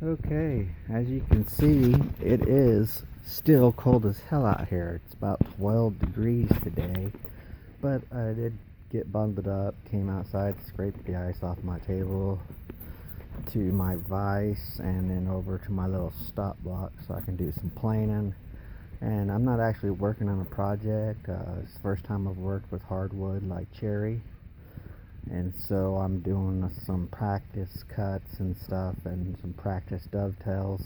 Okay, as you can see, it is still cold as hell out here. It's about 12 degrees today, but I did get bundled up, came outside, scraped the ice off my table to my vise, and then over to my little stop block so I can do some planing. And I'm not actually working on a project. It's the first time I've worked with hardwood like cherry. And so I'm doing some practice cuts and stuff and some practice dovetails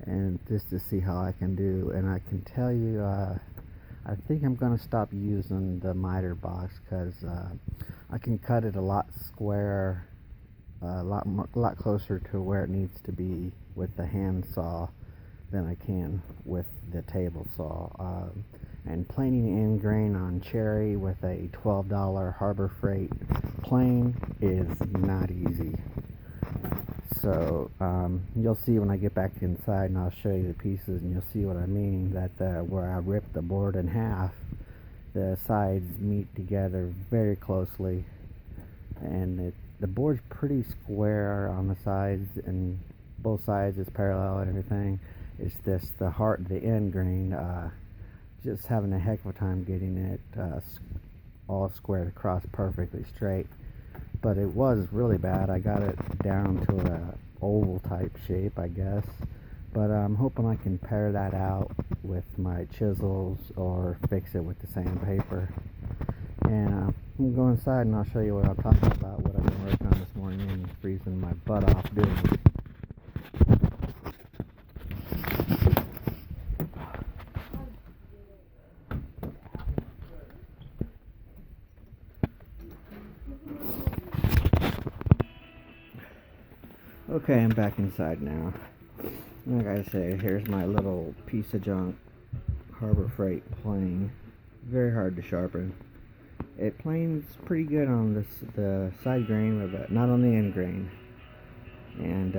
and just to see how I can do. And I can tell you, I think I'm going to stop using the miter box because I can cut it a lot square, a lot closer to where it needs to be with the hand saw than I can with the table saw. And planing end grain on cherry with a $12 Harbor Freight plane is not easy. So you'll see when I get back inside, and I'll show you the pieces, and you'll see what I mean. That where I ripped the board in half, the sides meet together very closely, and the board's pretty square on the sides, and both sides is parallel and everything. It's just the end grain. Just having a heck of a time getting it all squared across perfectly straight. But it was really bad. I got it down to a oval type shape, I guess. But I'm hoping I can pare that out with my chisels or fix it with the sandpaper. And I'm going to go inside and I'll show you what I'm talking about, what I've been working on this morning and freezing my butt off doing. Okay, I'm back inside now. Like I say, here's my little piece of junk Harbor Freight plane. Very hard to sharpen. It planes pretty good on the side grain, but not on the end grain. And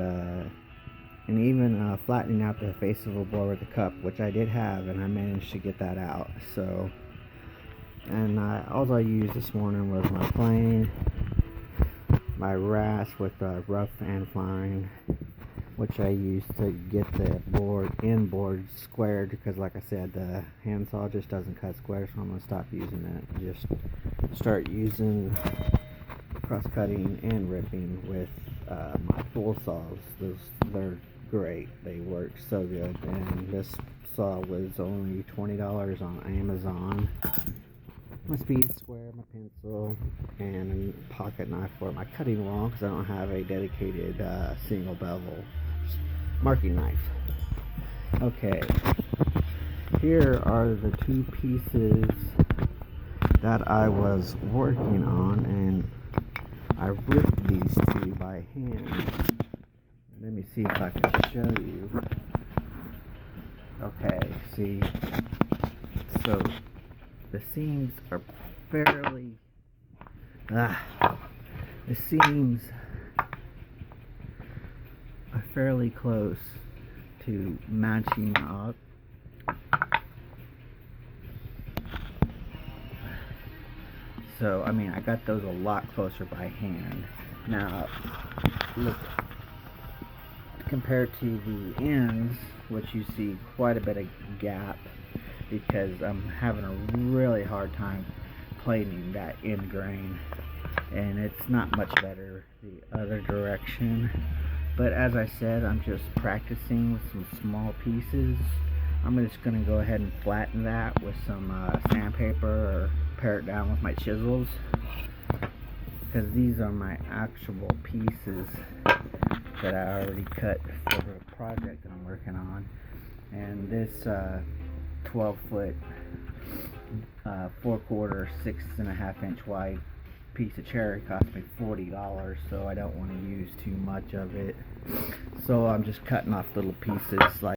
even flattening out the face of a board with a cup, which I did have, and I managed to get that out. So, and all I used this morning was my plane, my rasp with rough and fine, which I used to get the end board squared, because like I said, the handsaw just doesn't cut square, so I'm going to stop using it. Just start using cross cutting and ripping with my full saws. They're great. They work so good. And this saw was only $20 on Amazon. My speed square, my pencil, and a pocket knife for my cutting wheel, because I don't have a dedicated single bevel marking knife. Okay, here are the two pieces that I was working on, and I ripped these two by hand. Let me see if I can show you. Okay, see, so the seams are fairly the seams are fairly close to matching up. So I mean, I got those a lot closer by hand. Now look, compared to the ends, which you see quite a bit of gap, because I'm having a really hard time planing that end grain, and it's not much better the other direction. But as I said, I'm just practicing with some small pieces. I'm just going to go ahead and flatten that with some sandpaper, or pare it down with my chisels, because these are my actual pieces that I already cut for the project that I'm working on. And this 12-foot 4/4 6.5-inch wide piece of cherry cost me $40, so I don't want to use too much of it. So I'm just cutting off little pieces like